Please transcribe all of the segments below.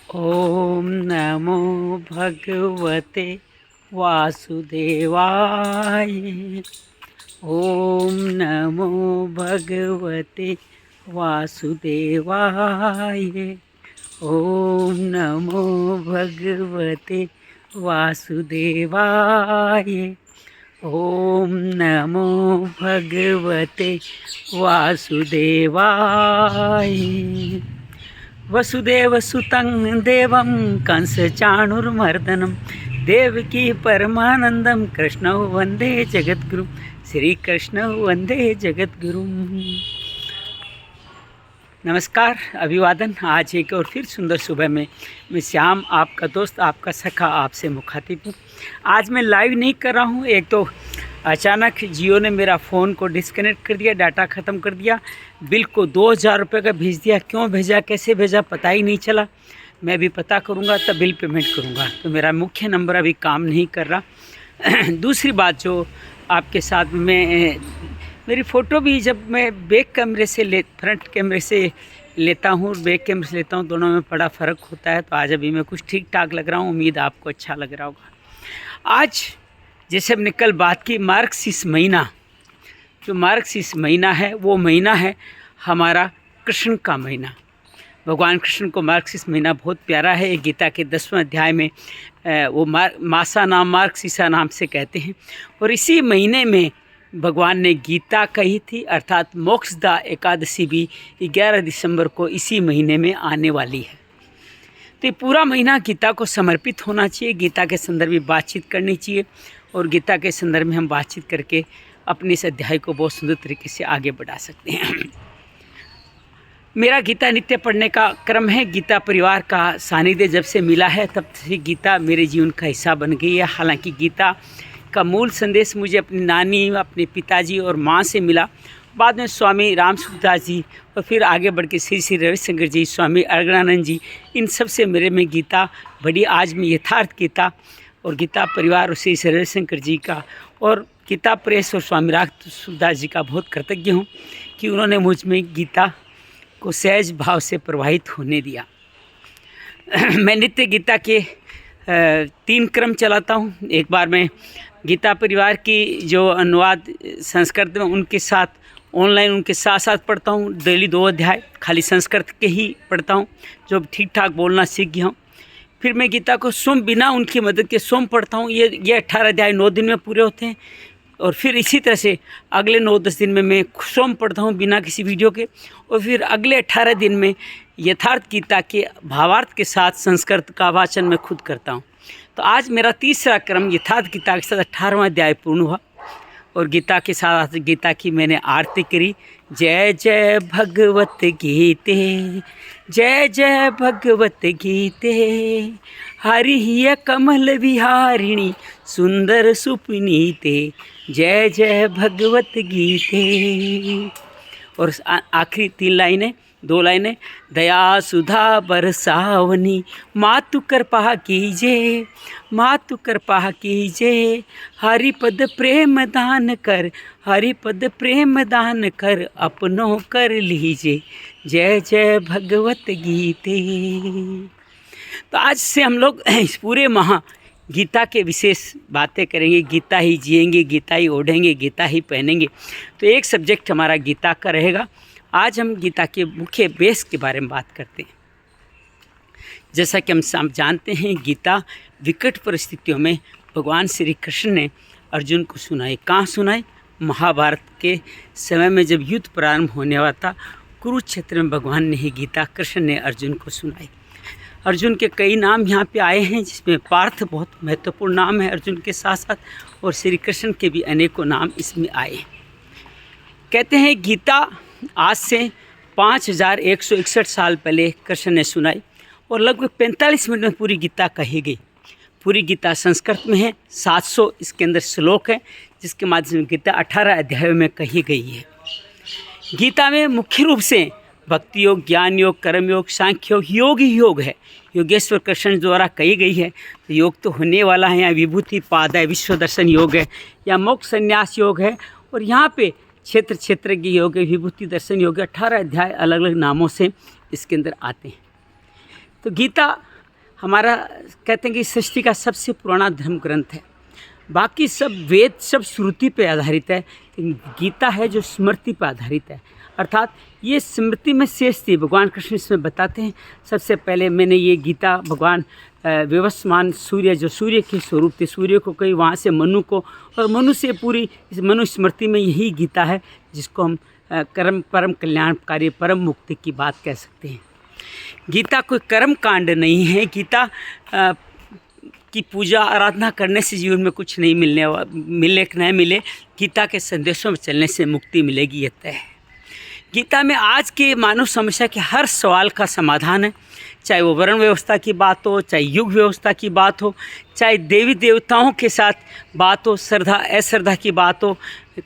ॐ नमो भगवते वासुदेवाय। ॐ नमो भगवते वासुदेवाय। ॐ नमो भगवते वासुदेवाय। ॐ नमो भगवते वासुदेवाय। वसुदेवसुतं देवं कंसचाणूरमर्दनं देवकी परमानंदं कृष्णौ वंदे जगद्गुरुं। श्री कृष्ण वंदे जगद्गुरुं। नमस्कार, अभिवादन। आज एक और फिर सुंदर सुबह में मैं श्याम, आपका दोस्त, आपका सखा, आपसे मुखातिब हूँ। आज मैं लाइव नहीं कर रहा हूँ। एक तो अचानक जियो ने मेरा फ़ोन को डिस्कनेक्ट कर दिया, डाटा ख़त्म कर दिया, बिल को 2000 रुपये का भेज दिया। क्यों भेजा, कैसे भेजा, पता ही नहीं चला। मैं अभी पता करूँगा तब बिल पेमेंट करूँगा। तो मेरा मुख्य नंबर अभी काम नहीं कर रहा। दूसरी बात जो आपके साथ में, मेरी फ़ोटो भी जब मैं बैक कैमरे से फ्रंट कैमरे से लेता हूँ, बैक कैमरे से लेता हूँ, दोनों में बड़ा फ़र्क होता है। तो आज अभी मैं कुछ ठीक ठाक लग रहा हूँ। उम्मीद आपको अच्छा लग रहा होगा। आज जैसे हमने कल बात की, मार्गशीर्ष महीना, जो मार्गशीर्ष महीना है वो महीना है हमारा कृष्ण का महीना। भगवान कृष्ण को मार्गशीर्ष महीना बहुत प्यारा है। गीता के 10वें अध्याय में वो मासा नाम मार्गशीर्षा नाम से कहते हैं। और इसी महीने में भगवान ने गीता कही थी, अर्थात मोक्षदा एकादशी भी 11 दिसंबर को इसी महीने में आने वाली है। तो ये पूरा महीना गीता को समर्पित होना चाहिए। गीता के संदर्भ में बातचीत करनी चाहिए और गीता के संदर्भ में हम बातचीत करके अपने इस अध्याय को बहुत सुंदर तरीके से आगे बढ़ा सकते हैं। मेरा गीता नित्य पढ़ने का क्रम है। गीता परिवार का सानिध्य जब से मिला है तब से गीता मेरे जीवन का हिस्सा बन गई है। हालांकि गीता का मूल संदेश मुझे अपनी नानी, अपने पिताजी और माँ से मिला। बाद में स्वामी राम सुखदास जी और फिर आगे बढ़ के श्री श्री रविशंकर जी, स्वामी अर्गणानंद जी, इन सब से मेरे में गीता बड़ी। आज मैं यथार्थ गीता और गीता परिवार और श्री श्री रविशंकर जी का और गीता प्रेस और स्वामी राम सुखदास जी का बहुत कृतज्ञ हूँ कि उन्होंने मुझ में गीता को सहज भाव से प्रवाहित होने दिया। मैं नित्य गीता के 3 क्रम चलाता हूँ। एक बार मैं गीता परिवार की जो अनुवाद संस्कृत में उनके साथ ऑनलाइन उनके साथ साथ पढ़ता हूँ। डेली 2 अध्याय खाली संस्कृत के ही पढ़ता हूँ, जो ठीक ठाक बोलना सीख गया हूँ। फिर मैं गीता को स्वयं बिना उनकी मदद के स्वयं पढ़ता हूँ। ये 18 अध्याय 9 दिन में पूरे होते हैं। और फिर इसी तरह से अगले 9-10 दिन में मैं स्वयं पढ़ता हूँ बिना किसी वीडियो के। और फिर अगले 18 दिन में यथार्थ गीता के भावार्थ के साथ संस्कृत का वाचन मैं खुद करता हूँ। तो आज मेरा तीसरा क्रम यथार्थ गीता के साथ 18वां अध्याय पूर्ण हुआ और गीता के साथ गीता की मैंने आरती करी। जय जय भगवत गीते, जय जय भगवत गीते, हरि कमल विहारिणी सुंदर सुपुनीते, जय जय भगवत गीते। और आखिरी 2 लाइनें, दया सुधा बरसावनी, मातु कृपा कीजे, मातु कृपा कीजे, हरिपद प्रेम दान कर, हरिपद प्रेम दान कर, अपनों कर लीजिए, जय जय भगवत गीते। तो आज से हम लोग इस पूरे माह गीता के विशेष बातें करेंगे। गीता ही जिएंगे, गीता ही ओढ़ेंगे, गीता ही पहनेंगे। तो एक सब्जेक्ट हमारा गीता का रहेगा। आज हम गीता के मुख्य बेस के बारे में बात करते हैं। जैसा कि हम जानते हैं, गीता विकट परिस्थितियों में भगवान श्री कृष्ण ने अर्जुन को सुनाई। कहाँ सुनाई? महाभारत के समय में जब युद्ध प्रारंभ होने वाला था, कुरुक्षेत्र में भगवान ने ही गीता कृष्ण ने अर्जुन को सुनाई। अर्जुन के कई नाम यहाँ पे आए हैं, जिसमें पार्थ बहुत महत्वपूर्ण नाम है अर्जुन के साथ साथ, और श्री कृष्ण के भी अनेकों नाम इसमें आए हैं। कहते हैं गीता आज से 5161 साल पहले कृष्ण ने सुनाई और लगभग 45 मिनट में पूरी गीता कही गई। पूरी गीता संस्कृत में है, 700 इसके अंदर श्लोक है, जिसके माध्यम से गीता 18 अध्यायों में कही गई है। गीता में मुख्य रूप से भक्ति योग, ज्ञान योग, कर्म योग, सांख्य योग, योग ही योग है। योगेश्वर कृष्ण द्वारा कही गई है। तो योग तो होने वाला है। यहाँ विभूति पाद है, विश्व दर्शन योग है, या मोक्ष संन्यास योग है, और यहाँ पे क्षेत्र की योग है, विभूति दर्शन योग है। 18 अध्याय अलग अलग नामों से इसके अंदर आते हैं। तो गीता हमारा कहते हैं कि सृष्टि का सबसे पुराना धर्म ग्रंथ है। बाकी सब वेद सब श्रुति पे आधारित है, गीता है जो स्मृति पर आधारित है। अर्थात ये स्मृति में शेष थी। भगवान कृष्ण इसमें बताते हैं, सबसे पहले मैंने ये गीता भगवान विवस्वान सूर्य जो सूर्य के स्वरूप थे, सूर्य को कही, वहाँ से मनु को, और मनु से पूरी इस मनु स्मृति में यही गीता है जिसको हम परम कल्याणकारी परम मुक्ति की बात कह सकते हैं। गीता कोई कर्म कांड नहीं है। गीता की पूजा आराधना करने से जीवन में कुछ नहीं मिले न मिले, गीता के संदेशों में चलने से मुक्ति मिलेगी, ये तय है। गीता में आज के मानव समस्या के हर सवाल का समाधान है, चाहे वो वर्ण व्यवस्था की बात हो, चाहे युग व्यवस्था की बात हो, चाहे देवी देवताओं के साथ बात हो, श्रद्धा अश्रद्धा की बात हो,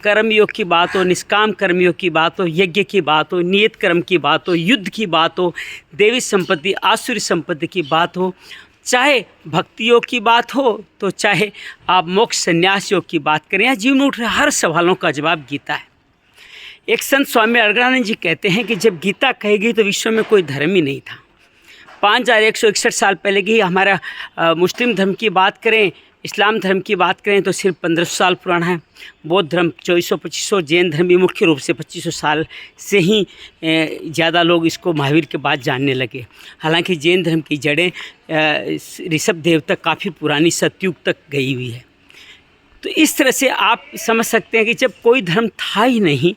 कर्मयोग की बात हो, निष्काम कर्मयोग की बात हो, यज्ञ की बात हो, नियत कर्म की बात हो, युद्ध की बात हो, देवी संपत्ति आसुरी संपत्ति की बात हो, चाहे भक्ति योग की बात हो, तो चाहे आप मोक्ष संन्यास योग की बात करें, या जीवन में उठ रहे हर सवालों का जवाब गीता है। एक संत स्वामी अग्रगानंद जी कहते हैं कि जब गीता कही गई तो विश्व में कोई धर्म ही नहीं था। 5161 साल पहले की हमारा मुस्लिम धर्म की बात करें, इस्लाम धर्म की बात करें तो सिर्फ 1500 साल पुराना है। बौद्ध धर्म 2400-2500, जैन धर्म भी मुख्य रूप से 2500 साल से ही ज़्यादा लोग इसको महावीर के बाद जानने लगे। हालांकि जैन धर्म की जड़ें ऋषभ देव तक काफ़ी पुरानी सतयुग तक गई हुई है। तो इस तरह से आप समझ सकते हैं कि जब कोई धर्म था ही नहीं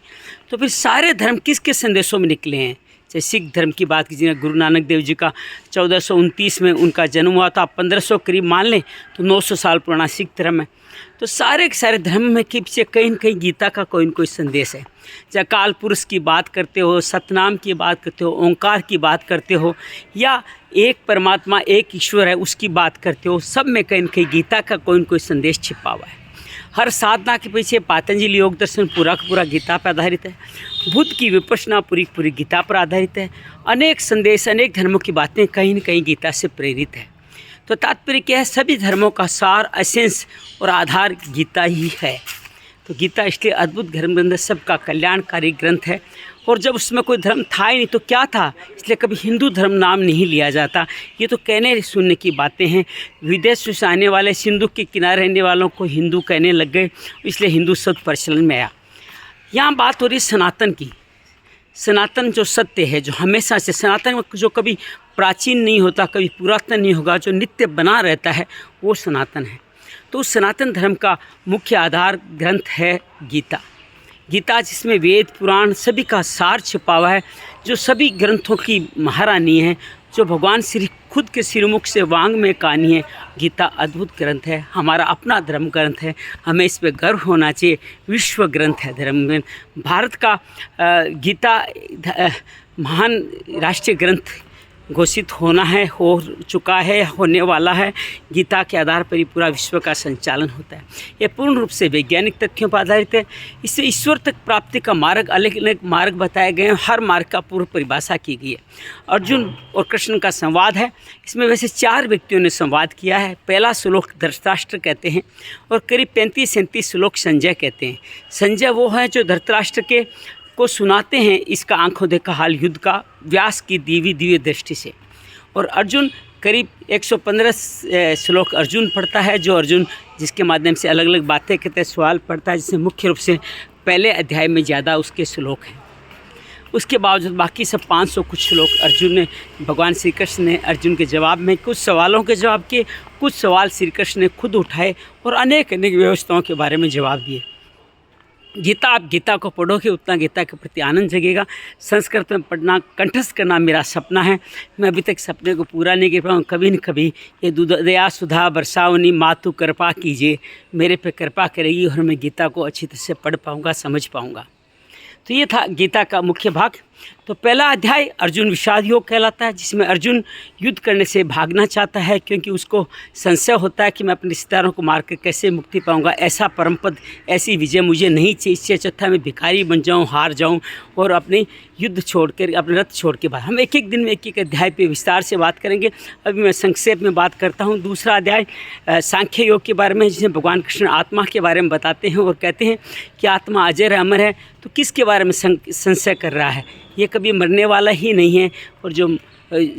तो फिर सारे धर्म किसके संदेशों में निकले हैं। जैसे सिख धर्म की बात कीजिए, गुरु नानक देव जी का 1429 में उनका जन्म हुआ था, 1500 करीब मान लें तो 900 साल पुराना सिख धर्म है। तो सारे के सारे धर्म में के पीछे कहीं न कहीं गीता का कोई न कोई संदेश है। चाहे काल पुरुष की बात करते हो, सतनाम की बात करते हो, ओंकार की बात करते हो, या एक परमात्मा एक ईश्वर है उसकी बात करते हो, सब में कहीं न कहीं गीता का कोई न कोई संदेश छिपा हुआ है। हर साधना के पीछे पातंजलि योग दर्शन पूरा का पूरा गीता पर आधारित है। बुद्ध की विपश्यना पूरी गीता पर आधारित है। अनेक संदेश, अनेक धर्मों की बातें कहीं न कहीं गीता से प्रेरित है। तो तात्पर्य क्या है, सभी धर्मों का सार, एसेंस और आधार गीता ही है। तो गीता इसलिए अद्भुत धर्म ग्रंथ, सबका कल्याणकारी ग्रंथ है। और जब उसमें कोई धर्म था ही नहीं तो क्या था, इसलिए कभी हिंदू धर्म नाम नहीं लिया जाता। ये तो कहने सुनने की बातें हैं। विदेश से आने वाले सिंधु के किनारे रहने वालों को हिंदू कहने लग गए, इसलिए हिंदू शब्द प्रचलन में आया। यहाँ बात हो रही सनातन की। सनातन जो सत्य है, जो हमेशा से सनातन, जो कभी प्राचीन नहीं होता, कभी पुरातन नहीं होगा, जो नित्य बना रहता है, वो सनातन है। तो उस सनातन धर्म का मुख्य आधार ग्रंथ है गीता। गीता जिसमें वेद पुराण सभी का सार छिपा हुआ है, जो सभी ग्रंथों की महारानी है, जो भगवान श्री खुद के श्रीमुख से वांग में कहानी है। गीता अद्भुत ग्रंथ है, हमारा अपना धर्म ग्रंथ है, हमें इस पर गर्व होना चाहिए। विश्व ग्रंथ है, धर्म ग्रंथ। भारत का गीता महान राष्ट्रीय ग्रंथ घोषित होना है, हो चुका है, होने वाला है। गीता के आधार पर ही पूरा विश्व का संचालन होता है। यह पूर्ण रूप से वैज्ञानिक तथ्यों पर आधारित है। इससे ईश्वर तक प्राप्ति का मार्ग, अलग अलग मार्ग बताए गए हैं। हर मार्ग का पूर्व परिभाषा की गई है। अर्जुन और कृष्ण का संवाद है। इसमें वैसे 4 व्यक्तियों ने संवाद किया है। पहला श्लोक धृतराष्ट्र कहते हैं और करीब 35-37 श्लोक संजय कहते हैं। संजय वो है जो धृतराष्ट्र को सुनाते हैं इसका आंखों देखा हाल युद्ध का, व्यास की दिव्य दृष्टि से। और अर्जुन करीब 115 श्लोक अर्जुन पढ़ता है, जो अर्जुन जिसके माध्यम से अलग अलग बातें कहते हैं, सवाल पढ़ता है, जिसमें मुख्य रूप से पहले अध्याय में ज़्यादा उसके श्लोक हैं। उसके बावजूद बाकी सब 500 कुछ श्लोक अर्जुन ने, भगवान श्री कृष्ण ने अर्जुन के जवाब में कुछ सवालों के जवाब किए, कुछ सवाल श्री कृष्ण ने खुद उठाए और अनेक व्यवस्थाओं के बारे में जवाब दिए। गीता, आप गीता को पढ़ोगे उतना गीता के प्रति आनंद जगेगा। संस्कृत में पढ़ना, कंठस्थ करना मेरा सपना है। मैं अभी तक सपने को पूरा नहीं कर पाऊँ। कभी न कभी ये दया सुधा बरसावनी मातु कृपा कीजिए, मेरे पे कृपा करेगी और मैं गीता को अच्छी तरह से पढ़ पाऊँगा, समझ पाऊँगा। तो ये था गीता का मुख्य भाग। तो पहला अध्याय अर्जुन विषाद योग कहलाता है, जिसमें अर्जुन युद्ध करने से भागना चाहता है, क्योंकि उसको संशय होता है कि मैं अपने रिश्तेदारों को मारकर कैसे मुक्ति पाऊंगा। ऐसा परम पद, ऐसी विजय मुझे नहीं चाहिए। इससे अच्छा मैं भिखारी बन जाऊं, हार जाऊं और अपने युद्ध छोड़कर, अपने रथ छोड़ के बाहर। हम एक एक दिन में एक एक अध्याय पे विस्तार से बात करेंगे। अभी मैं संक्षेप में बात करता हूँ। दूसरा अध्याय सांख्य योग के बारे में, जिसमें भगवान कृष्ण आत्मा के बारे में बताते हैं और कहते हैं कि आत्मा अजर है, अमर है। तो किसके बारे में संशय कर रहा है? ये कभी मरने वाला ही नहीं है और जो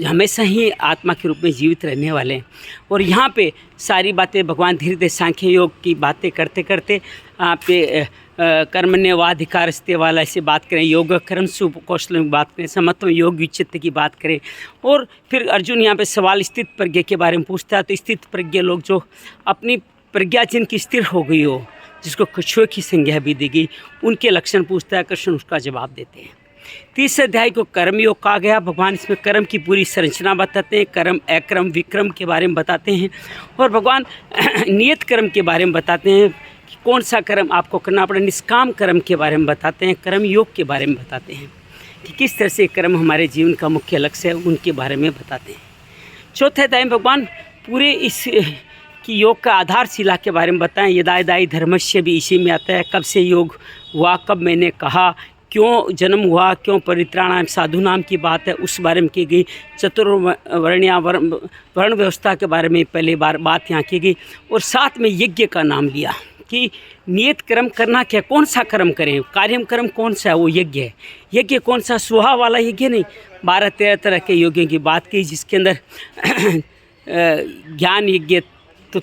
हमेशा ही आत्मा के रूप में जीवित रहने वाले हैं। और यहाँ पे सारी बातें भगवान धीरे धीरे सांख्य योग की बातें करते करते यहाँ पे कर्मण्येवाधिकारस्ते वाला ऐसे बात करें, योग कर्म शुभ कौशल की बात करें, समत्व योग विचित्त की बात करें। और फिर अर्जुन यहाँ पे सवाल स्थित प्रज्ञा के बारे में पूछता है, तो स्थित प्रज्ञा लोग जो अपनी प्रज्ञा जिनकी स्थिर हो गई हो, जिसको कछुए की संज्ञा भी दी गई, उनके लक्षण पूछता है। कृष्ण उसका जवाब देते हैं। 30 अध्याय को कर्म योग कहा गया। भगवान इसमें कर्म की पूरी संरचना बताते हैं, कर्म अक्रम विक्रम के बारे में बताते हैं और भगवान नियत कर्म के बारे में बताते हैं कि कौन सा कर्म आपको करना पड़े। निष्काम कर्म के बारे में बताते हैं, कर्म योग के बारे में बताते हैं कि किस तरह से कर्म हमारे जीवन का मुख्य लक्ष्य है, उनके बारे में बताते हैं। चौथे अध्याय में भगवान पूरे इस कि योग का आधारशिला के बारे में बताएं। यदायदाई धर्मस्य भी इसी में आता है। कब से योग हुआ, कब मैंने कहा, क्यों जन्म हुआ, क्यों परित्राणाम साधु नाम की बात है, उस बारे में की गई। चतुर्वर्ण्या वर्ण व्यवस्था के बारे में पहली बार बात यहाँ की गई। और साथ में यज्ञ का नाम लिया कि नियत कर्म करना क्या, कौन सा कर्म करें, कार्यम कर्म कौन सा है, वो यज्ञ है। यज्ञ कौन सा, सुहा वाला यज्ञ नहीं। 12-13 तरह के यज्ञों की बात की, जिसके अंदर ज्ञान यज्ञ तो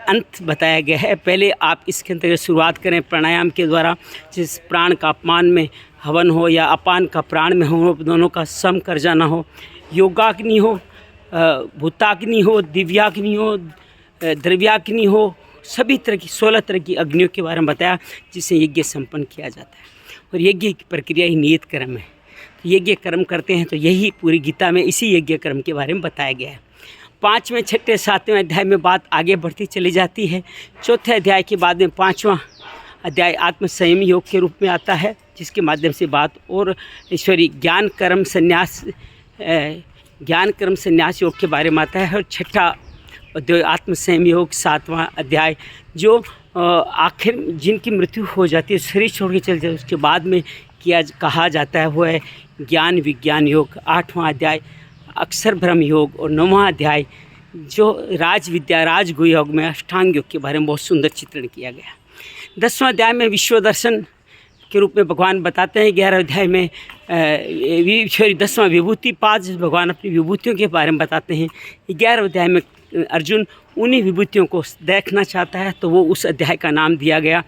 अंत बताया गया है। पहले आप इसके अंतर्गत शुरुआत करें प्राणायाम के द्वारा, जिस प्राण का अपमान में हवन हो या अपान का प्राण में हो, दोनों का सम कर जाना हो। योगाग्नि हो, भूताग्नि हो, दिव्याग्नि हो, द्रव्याग्नि हो, सभी तरह की 16 तरह की अग्नियों के बारे में बताया, जिससे यज्ञ संपन्न किया जाता है। और यज्ञ की प्रक्रिया ही नियत कर्म है। तो यज्ञ कर्म करते हैं तो यही पूरी गीता में इसी यज्ञ कर्म के बारे में बताया गया है। 5वें, 6ठे, 7वें अध्याय में बात आगे बढ़ती चली जाती है। चौथे अध्याय के बाद में 5वां अध्याय आत्म संयम योग के रूप में आता है, जिसके माध्यम से बात और ईश्वरी ज्ञान कर्म संन्यास योग के बारे में आता है। और 6ठा अध्याय आत्म संयम योग, 7वां अध्याय जो आखिर जिनकी मृत्यु हो जाती है, शरीर छोड़ के चले जाते, उसके बाद में कहा जाता है वो है ज्ञान विज्ञान योग। 8वां अध्याय अक्षर ब्रह्म योग। और 9वां अध्याय जो राज विद्या राजगुह योग में अष्टांग योग के बारे में बहुत सुंदर चित्रण किया गया। 10वां अध्याय में विश्व दर्शन के रूप में भगवान बताते हैं। 11वें अध्याय में 10वां विभूति पाद, भगवान अपनी विभूतियों के बारे में बताते हैं। 11वें अध्याय में अर्जुन उन्हीं विभूतियों को देखना चाहता है, तो वो उस अध्याय का नाम दिया गया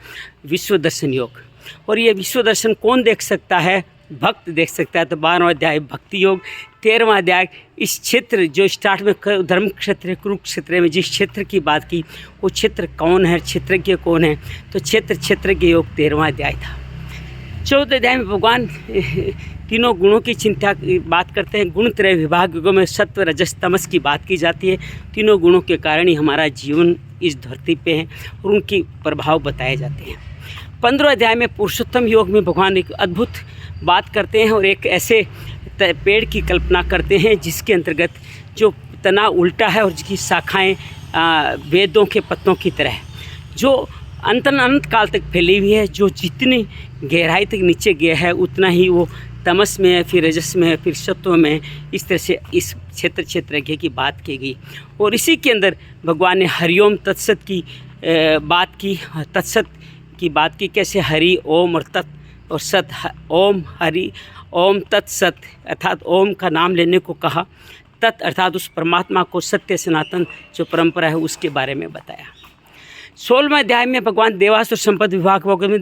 विश्व दर्शन योग। और ये विश्व दर्शन कौन देख सकता है, भक्त देख सकता है। तो 12वां अध्याय भक्ति योग। 13वां अध्याय इस क्षेत्र जो स्टार्ट में धर्म क्षेत्र कुरुक्षेत्र में जिस क्षेत्र की बात की, वो क्षेत्र कौन है, क्षेत्रज्ञ कौन है, तो क्षेत्रज्ञ योग 13वां अध्याय था। 14वें अध्याय में भगवान तीनों गुणों की चिंता की बात करते हैं। गुण त्रय विभाग युगों में सत्व रजस तमस की बात की जाती है। तीनों गुणों के कारण ही हमारा जीवन इस धरती पे है और उनके प्रभाव बताए जाते हैं। 15वें अध्याय में पुरुषोत्तम योग में भगवान एक अद्भुत बात करते हैं और एक ऐसे पेड़ की कल्पना करते हैं जिसके अंतर्गत जो तना उल्टा है और जिसकी शाखाएं वेदों के पत्तों की तरह है, जो अनंत काल तक फैली हुई है। जो जितनी गहराई तक नीचे गया है उतना ही वो तमस में है, फिर रजस में है, फिर सत्व में है। इस तरह से इस क्षेत्रज्ञ की बात की गई। और इसी के अंदर भगवान ने हरिओम तत्सत की बात की, तत्सत की बात की, कैसे हरि ओम और तत् और सत, ओम हरि ओम तत्सत अर्थात ओम का नाम लेने को कहा, तत् अर्थात उस परमात्मा को सत्य सनातन जो परंपरा है उसके बारे में बताया। 16वें अध्याय में भगवान देवासुर संपत्ति विभाग में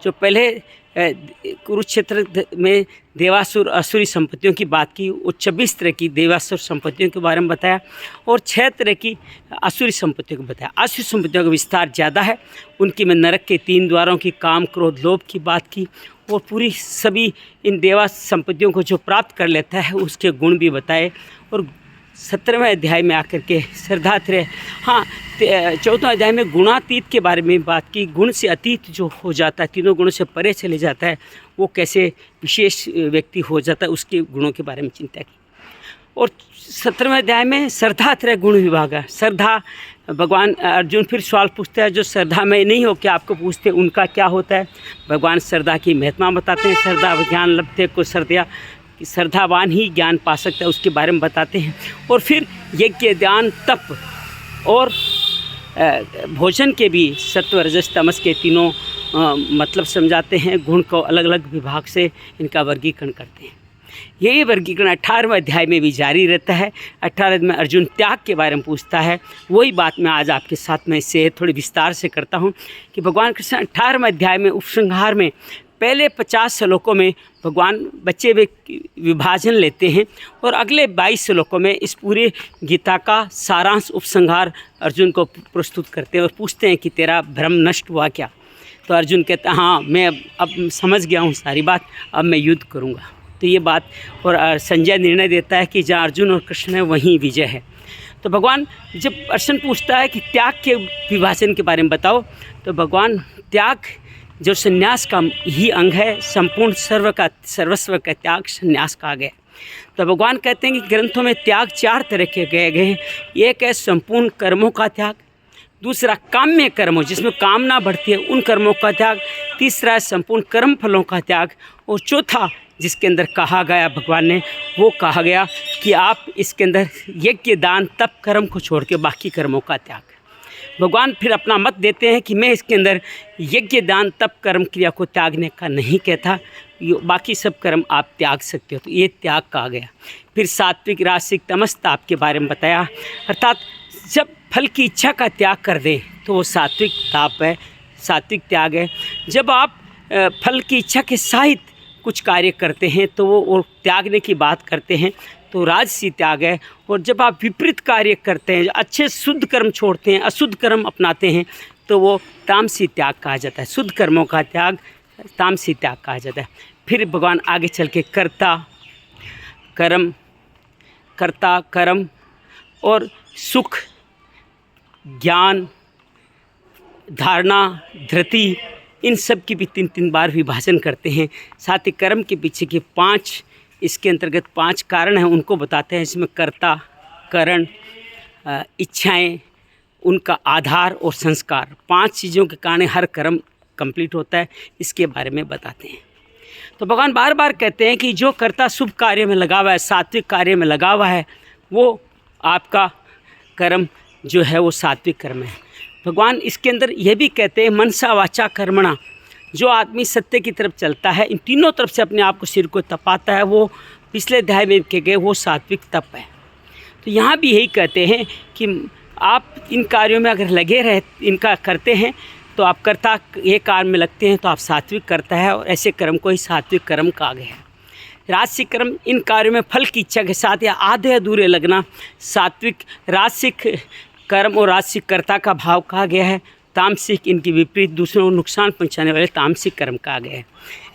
जो पहले कुरुक्षेत्र में देवासुर असुरी संपत्तियों की बात की, वो 26 तरह की देवासुर संपत्तियों के बारे में बताया और 6 तरह की असुरी संपत्तियों को बताया। असुरी संपत्तियों का विस्तार ज़्यादा है। उनकी मैं नरक के 3 द्वारों की, काम क्रोध लोभ की बात की और पूरी सभी इन देवा संपत्तियों को जो प्राप्त कर लेता है उसके गुण भी बताए। और 17वें अध्याय में आकर के श्रद्धात्रय, 14वें अध्याय में गुणातीत के बारे में बात की। गुण से अतीत जो हो जाता है, तीनों गुणों से परे चले जाता है, वो कैसे विशेष व्यक्ति हो जाता है, उसके गुणों के बारे में चिंता की। और 17वें अध्याय में श्रद्धात्रय गुण विभाग है। श्रद्धा, भगवान अर्जुन फिर सवाल पूछते हैं जो श्रद्धा में नहीं हो क्या आपको पूछते हैं उनका क्या होता है। भगवान श्रद्धा की महत्मा बताते हैं। श्रद्धा ज्ञान लभते को श्रद्धा, श्रद्धावान ही ज्ञान पा सकता है, उसके बारे में बताते हैं। और फिर यज्ञ दान तप और भोजन के भी सत्व रजस तमस के तीनों मतलब समझाते हैं, गुण को अलग अलग विभाग से इनका वर्गीकरण करते हैं। यही वर्गीकरण 18वें अध्याय में भी जारी रहता है। 18 में अर्जुन त्याग के बारे में पूछता है। वही बात मैं आज आपके साथ में इससे थोड़ी विस्तार से करता हूँ कि भगवान कृष्ण 18वें अध्याय में उपसंहार में पहले 50 श्लोकों में भगवान बच्चे में विभाजन लेते हैं और अगले 22 श्लोकों में इस पूरे गीता का सारांश उपसंहार अर्जुन को प्रस्तुत करते हैं और पूछते हैं कि तेरा भ्रम नष्ट हुआ क्या। तो अर्जुन कहता है हाँ, मैं अब समझ गया हूँ सारी बात, अब मैं युद्ध करूँगा। तो ये बात, और संजय निर्णय देता है कि जहाँ अर्जुन और कृष्ण है वहीं विजय है। तो भगवान जब अर्जुन पूछता है कि त्याग के विभाजन के बारे में बताओ, तो भगवान त्याग जो संन्यास का ही अंग है, संपूर्ण सर्वस्व का त्याग संन्यास कहा गया। तो भगवान कहते हैं कि ग्रंथों में त्याग 4 तरह के गए हैं। एक है संपूर्ण कर्मों का त्याग, दूसरा काम्य कर्मों जिसमें कामना बढ़ती है उन कर्मों का त्याग, तीसरा है संपूर्ण कर्म फलों का त्याग, और चौथा जिसके अंदर कहा गया भगवान ने वो कहा गया कि आप इसके अंदर यज्ञ दान तप कर्म को छोड़ के बाकी कर्मों का त्याग। भगवान फिर अपना मत देते हैं कि मैं इसके अंदर यज्ञ दान तप कर्म क्रिया को त्यागने का नहीं कहता, बाकी सब कर्म आप त्याग सकते हो। तो ये त्याग कहा गया। फिर सात्विक राजसिक तमस ताप के बारे में बताया, अर्थात जब फल की इच्छा का त्याग कर दें तो वो सात्विक ताप है, सात्विक त्याग है। जब आप फल की इच्छा के सहित कुछ कार्य करते हैं तो वो और त्यागने की बात करते हैं तो राजसी त्याग है। और जब आप विपरीत कार्य करते हैं, अच्छे शुद्ध कर्म छोड़ते हैं, अशुद्ध कर्म अपनाते हैं, तो वो तामसी त्याग कहा जाता है। शुद्ध कर्मों का त्याग तामसी त्याग कहा जाता है। फिर भगवान आगे चल के कर्ता कर्म और सुख, ज्ञान, धारणा, धृति, इन सब की भी 3-3 बार विभाजन करते हैं। साथ ही कर्म के पीछे के 5 इसके अंतर्गत 5 कारण हैं, उनको बताते हैं। इसमें कर्ता, करण, इच्छाएं, उनका आधार और संस्कार, 5 चीज़ों के कारण हर कर्म कंप्लीट होता है, इसके बारे में बताते हैं। तो भगवान बार बार कहते हैं कि जो कर्ता शुभ कार्य में लगा हुआ है, सात्विक कार्य में लगा हुआ है, वो आपका कर्म जो है वो सात्विक कर्म है। भगवान इसके अंदर यह भी कहते हैं मनसा वाचा कर्मणा, जो आदमी सत्य की तरफ चलता है, इन तीनों तरफ से अपने आप को सिर को तपाता है, वो पिछले अध्याय में कहे गए वो सात्विक तप है। तो यहाँ भी यही कहते हैं कि आप इन कार्यों में अगर लगे रहे, इनका करते हैं तो आप कर्ता ये कार्य में लगते हैं तो आप सात्विक करता है, और ऐसे कर्म को ही सात्विक कर्म कहा गया है। राजसिक कर्म इन कार्यों में फल की इच्छा के साथ या आधे अधूरे लगना सात्विक राजसिक कर्म और राजसिक कर्ता का भाव कहा गया है। तामसिक इनकी विपरीत दूसरों को नुकसान पहुंचाने वाले तामसिक कर्म कहा गया है।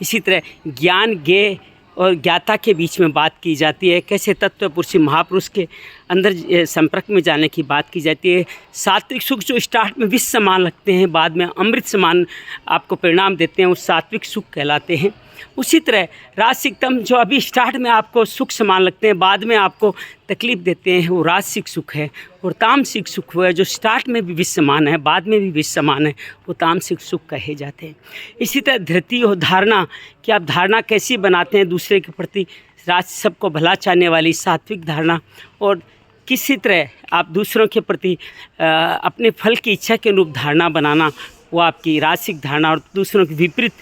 इसी तरह ज्ञान ज्ञेय और ज्ञाता के बीच में बात की जाती है, कैसे तत्व पुरुष महापुरुष के अंदर संपर्क में जाने की बात की जाती है। सात्विक सुख जो स्टार्ट में विष समान लगते हैं, बाद में अमृत समान आपको परिणाम देते हैं, वो सात्विक सुख कहलाते हैं। उसी तरह राजसिकतम जो अभी स्टार्ट में आपको सुख समान लगते हैं, बाद में आपको तकलीफ़ देते हैं, वो राजसिक सुख है। और तामसिक सुख वो है जो स्टार्ट में भी विष समान है, बाद में भी विष समान है, वो तामसिक सुख कहे जाते हैं। इसी तरह धृति और धारणा कि आप धारणा कैसी बनाते हैं दूसरे के प्रति, राज सबको भला चाहने वाली सात्विक धारणा, और किसी तरह आप दूसरों के प्रति अपने फल की इच्छा के अनुरूप धारणा बनाना, वो आपकी राजसिक धारणा, और दूसरों के विपरीत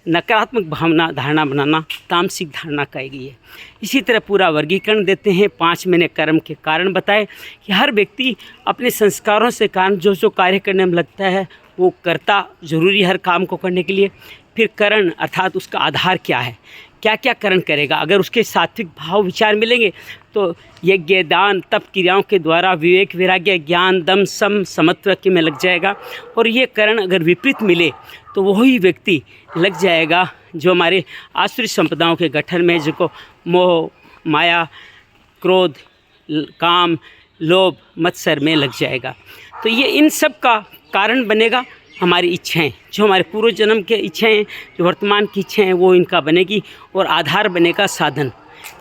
नकारात्मक भावना धारणा बनाना तामसिक धारणा कही गई है। इसी तरह पूरा वर्गीकरण देते हैं। 5 मैंने कर्म के कारण बताए कि हर व्यक्ति अपने संस्कारों से कारण जो जो कार्य करने में लगता है वो करता जरूरी हर काम को करने के लिए। फिर करण अर्थात उसका आधार क्या है, क्या क्या करण करेगा। अगर उसके सात्विक भाव विचार मिलेंगे तो यज्ञ दान तप क्रियाओं के द्वारा विवेक वैराग्य ज्ञान दम सम समत्व के में लग जाएगा। और ये करण अगर विपरीत मिले तो वही व्यक्ति लग जाएगा जो हमारे आसुरी संपदाओं के गठन में, जिनको मोह माया क्रोध काम लोभ मत्सर में लग जाएगा। तो ये इन सब का कारण बनेगा हमारी इच्छाएं, जो हमारे पूर्व जन्म के इच्छाएं, जो वर्तमान की इच्छाएं हैं, वो इनका बनेगी। और आधार बनेगा साधन,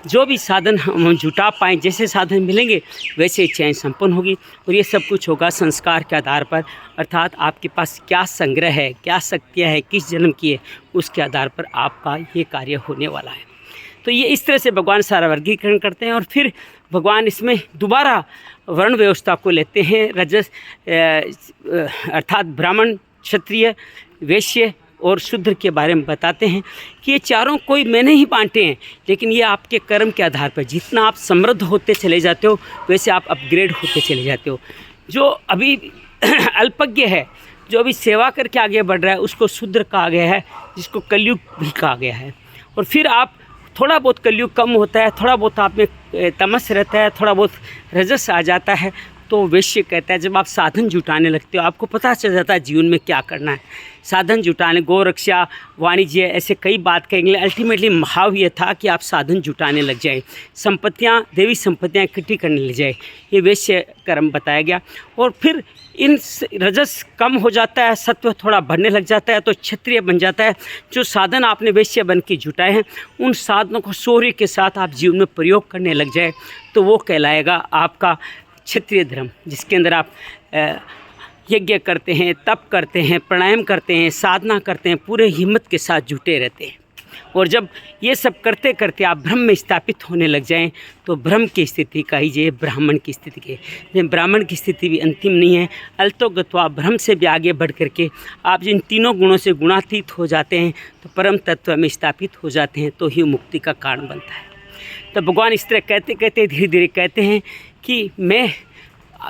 जो भी साधन हम जुटा पाएँ, जैसे साधन मिलेंगे वैसे इच्छाएं संपन्न होगी। और ये सब कुछ होगा संस्कार के आधार पर, अर्थात आपके पास क्या संग्रह है, क्या शक्तियाँ है, किस जन्म की है, उसके आधार पर आपका ये कार्य होने वाला है। तो ये इस तरह से भगवान सारा वर्गीकरण करते हैं। और फिर भगवान इसमें दोबारा वर्ण व्यवस्था को लेते हैं। रजस अर्थात ब्राह्मण क्षत्रिय वैश्य और शूद्र के बारे में बताते हैं कि ये चारों कोई मैंने ही बांटे हैं, लेकिन ये आपके कर्म के आधार पर, जितना आप समृद्ध होते चले जाते हो वैसे आप अपग्रेड होते चले जाते हो। जो अभी अल्पज्ञ है, जो अभी सेवा करके आगे बढ़ रहा है, उसको शूद्र कहा गया है, जिसको कलयुग भी कहा गया है। और फिर आप थोड़ा बहुत कलयुग कम होता है, थोड़ा बहुत आप में तमस रहता है, थोड़ा बहुत रजस आ जाता है, तो वैश्य कहता है जब आप साधन जुटाने लगते हो, आपको पता चल जाता है जीवन में क्या करना है। साधन जुटाने, गौ रक्षा, वाणिज्य, ऐसे कई बात कहेंगे। अल्टीमेटली भाव ये था कि आप साधन जुटाने लग जाए, संपत्तियाँ, देवी संपत्तियाँ इकट्ठी करने लग जाए, ये वैश्य कर्म बताया गया। और फिर इन रजस कम हो जाता है, सत्व थोड़ा बढ़ने लग जाता है, तो क्षत्रिय बन जाता है। जो साधन आपने वैश्य बन के जुटाए हैं, उन साधनों को शौर्य के साथ आप जीवन में प्रयोग करने लग जाए, तो वो कहलाएगा आपका क्षत्रिय धर्म, जिसके अंदर आप यज्ञ करते हैं, तप करते हैं, प्राणायाम करते हैं, साधना करते हैं, पूरे हिम्मत के साथ जुटे रहते हैं। और जब ये सब करते करते आप ब्रह्म में स्थापित होने लग जाएं, तो ब्रह्म की स्थिति कहिए, ब्राह्मण की स्थिति के। लेकिन ब्राह्मण की स्थिति भी अंतिम नहीं है, अल्तो गत्वा ब्रह्म से भी आगे बढ़ करके आप जिन तीनों गुणों से गुणातीत हो जाते हैं, तो परम तत्व में स्थापित हो जाते हैं, तो ही मुक्ति का कारण बनता है। तो भगवान इस तरह कहते कहते धीरे धीरे कहते हैं कि मैं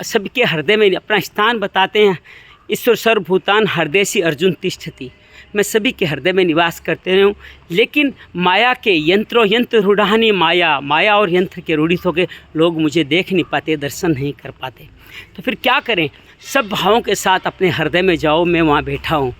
सबके हृदय में अपना स्थान बताते हैं। ईश्वर सर्वभूतान हृदयसी अर्जुन तिष्ठति, मैं सभी के हृदय में निवास करते रहा हूँ। लेकिन माया के यंत्र रूढ़ानी, माया और यंत्र के रूढ़ित होकर लोग मुझे देख नहीं पाते, दर्शन नहीं कर पाते। तो फिर क्या करें? सब भावों के साथ अपने हृदय में जाओ, मैं वहाँ बैठा हूँ।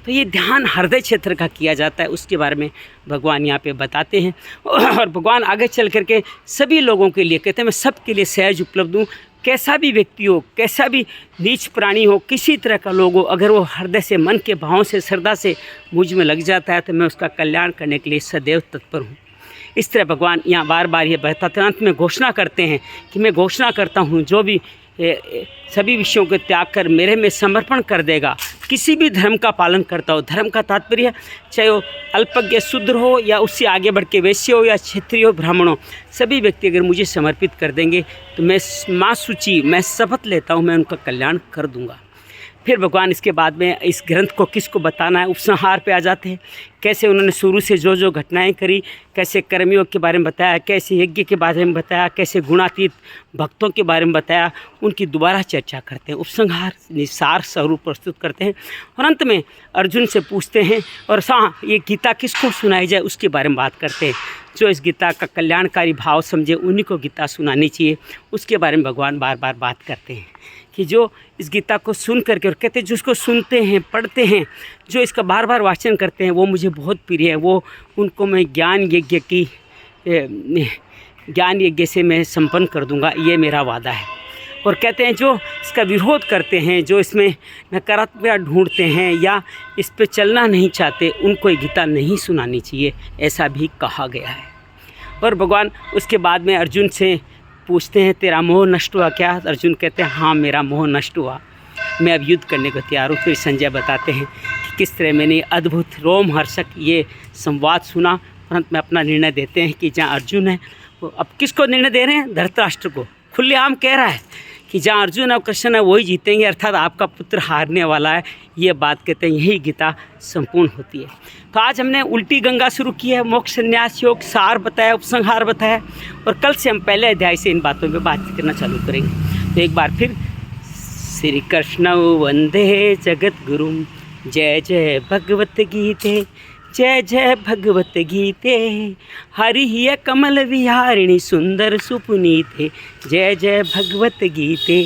तो ये ध्यान हृदय क्षेत्र का किया जाता है, उसके बारे में भगवान यहाँ पे बताते हैं। और भगवान आगे चल करके सभी लोगों के लिए कहते हैं मैं सबके लिए सहज उपलब्ध हूँ। कैसा भी व्यक्ति हो, कैसा भी नीच प्राणी हो, किसी तरह का लोग हो, अगर वो हृदय से, मन के भावों से, श्रद्धा से मुझ में लग जाता है, तो मैं उसका कल्याण करने के लिए सदैव तत्पर हूँ। इस तरह भगवान यहाँ बार बार ये बताते, अंत में घोषणा करते हैं कि मैं घोषणा करता हूँ, जो भी सभी विषयों को त्याग कर मेरे में समर्पण कर देगा, किसी भी धर्म का पालन करता हो, धर्म का तात्पर्य चाहे वो अल्पज्ञ शूद्र हो या उससे आगे बढ़ के वैश्य हो या क्षत्रिय हो, ब्राह्मण हो, सभी व्यक्ति अगर मुझे समर्पित कर देंगे तो मैं माँ सूची, मैं शपथ लेता हूँ, मैं उनका कल्याण कर दूँगा। फिर भगवान इसके बाद में इस ग्रंथ को किसको बताना है, उपसंहार पे आ जाते हैं। कैसे उन्होंने शुरू से जो जो घटनाएं करी, कैसे कर्मयोग के बारे में बताया, कैसे यज्ञ के बारे में बताया, कैसे गुणातीत भक्तों के बारे में बताया, उनकी दोबारा चर्चा करते हैं, उपसंहार निसार स्वरूप प्रस्तुत करते हैं। और अंत में अर्जुन से पूछते हैं, और हाँ, ये गीता किसको सुनाई जाए उसके बारे में बात करते हैं। जो इस गीता का कल्याणकारी भाव समझे उन्हीं को गीता सुनानी चाहिए, उसके बारे में भगवान बार बार बात करते हैं कि जो इस गीता को सुन करके, और कहते हैं जिसको सुनते हैं, पढ़ते हैं, जो इसका बार बार वाचन करते हैं, वो मुझे बहुत प्रिय है। वो उनको मैं ज्ञान यज्ञ से मैं संपन्न कर दूंगा, ये मेरा वादा है। और कहते हैं जो इसका विरोध करते हैं, जो इसमें नकारात्मकता ढूंढते हैं या इस पे चलना नहीं चाहते, उनको ये गीता नहीं सुनानी चाहिए, ऐसा भी कहा गया है। और भगवान उसके बाद में अर्जुन से पूछते हैं तेरा मोह नष्ट हुआ क्या? अर्जुन कहते हैं हाँ, मेरा मोह नष्ट हुआ, मैं अब युद्ध करने को तैयार हूँ। फिर संजय बताते हैं कि किस तरह मैंने अद्भुत रोमहर्षक ये संवाद सुना, परंतु मैं अपना निर्णय देते हैं कि जहाँ अर्जुन है, वो अब किसको निर्णय दे रहे हैं? धृतराष्ट्र को। खुलेआम कह रहा है कि जहाँ अर्जुन और कृष्ण है वही जीतेंगे, अर्थात आपका पुत्र हारने वाला है, ये बात कहते हैं। यही गीता संपूर्ण होती है। तो आज हमने उल्टी गंगा शुरू की है, मोक्ष संन्यास योग सार बताया, उपसंहार बताया, और कल से हम पहले अध्याय से इन बातों पे बातचीत करना चालू करेंगे। तो एक बार फिर श्री कृष्ण वंदे जगत गुरु, जय जय भगवत गीते, जय जय भगवत गीते, हरि कमल विहारिणी सुंदर सुपुनीते, जय जय भगवत गीते।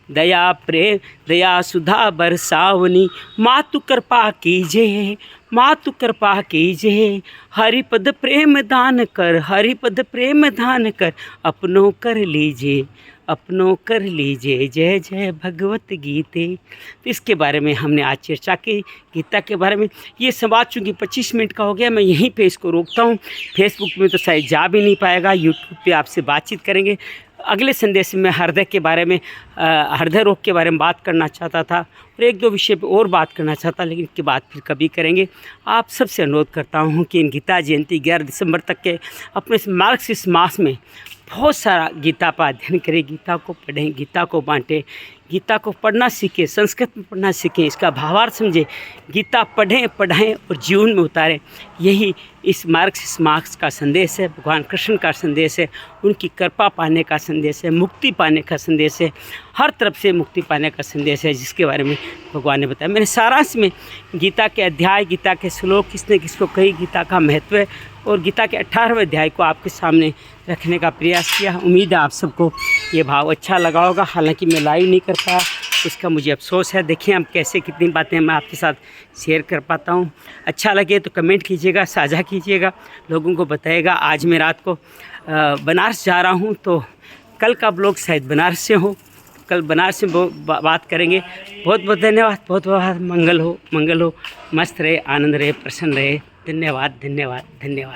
दया प्रेम दया सुधा बरसावनी, मातु कृपा कीजिए, मातु कृपा कीजिए, हरिपद प्रेम दान कर, हरिपद प्रेम दान कर, अपनों कर लीजिए, अपनों कर लीजिए, जय जय भगवत गीते। तो इसके बारे में हमने आज चर्चा की, गीता के बारे में। ये संवाद चूँकि 25 मिनट का हो गया, मैं यहीं पे इसको रोकता हूँ। फेसबुक में तो शायद जा भी नहीं पाएगा, यूट्यूब पे आपसे बातचीत करेंगे। अगले संदेश में हृदय के बारे में, हृदय रोग के बारे में बात करना चाहता था, और एक दो विषय पे और बात करना चाहता, लेकिन इसके बाद फिर कभी करेंगे। आप सबसे अनुरोध करता हूँ कि इन गीता जयंती 11 दिसंबर तक के अपने इस मार्गशीर्ष मास में बहुत सारा गीता पर अध्ययन करें, गीता को पढ़ें, गीता को बांटें, गीता को पढ़ना सीखें, संस्कृत में पढ़ना सीखें, इसका भावार्थ समझें, गीता पढ़ें, पढ़ाएं और जीवन में उतारें। यही इस मार्क्स का संदेश है, भगवान कृष्ण का संदेश है, उनकी कृपा पाने का संदेश है, मुक्ति पाने का संदेश है, हर तरफ से मुक्ति पाने का संदेश है, जिसके बारे में भगवान ने बताया। मैंने सारांश में गीता के अध्याय, गीता के श्लोक, किसने किसको कही, गीता का महत्व है और गीता के 18वें अध्याय को आपके सामने रखने का प्रयास किया। उम्मीद है आप सबको ये भाव अच्छा लगा होगा। हालांकि मैं लाइव नहीं कर पाया, उसका मुझे अफसोस है। देखिए हम कैसे कितनी बातें मैं आपके साथ शेयर कर पाता हूँ। अच्छा लगे तो कमेंट कीजिएगा, साझा कीजिएगा, लोगों को बताइएगा। आज मैं रात को बनारस जा रहा हूँ, तो कल का ब्लॉग शायद बनारस से हो, कल बनारस से बात करेंगे। बहुत बहुत धन्यवाद, बहुत बहुत मंगल हो, मस्त रहे, आनंद रहे, प्रसन्न रहे। धन्यवाद धन्यवाद धन्यवाद।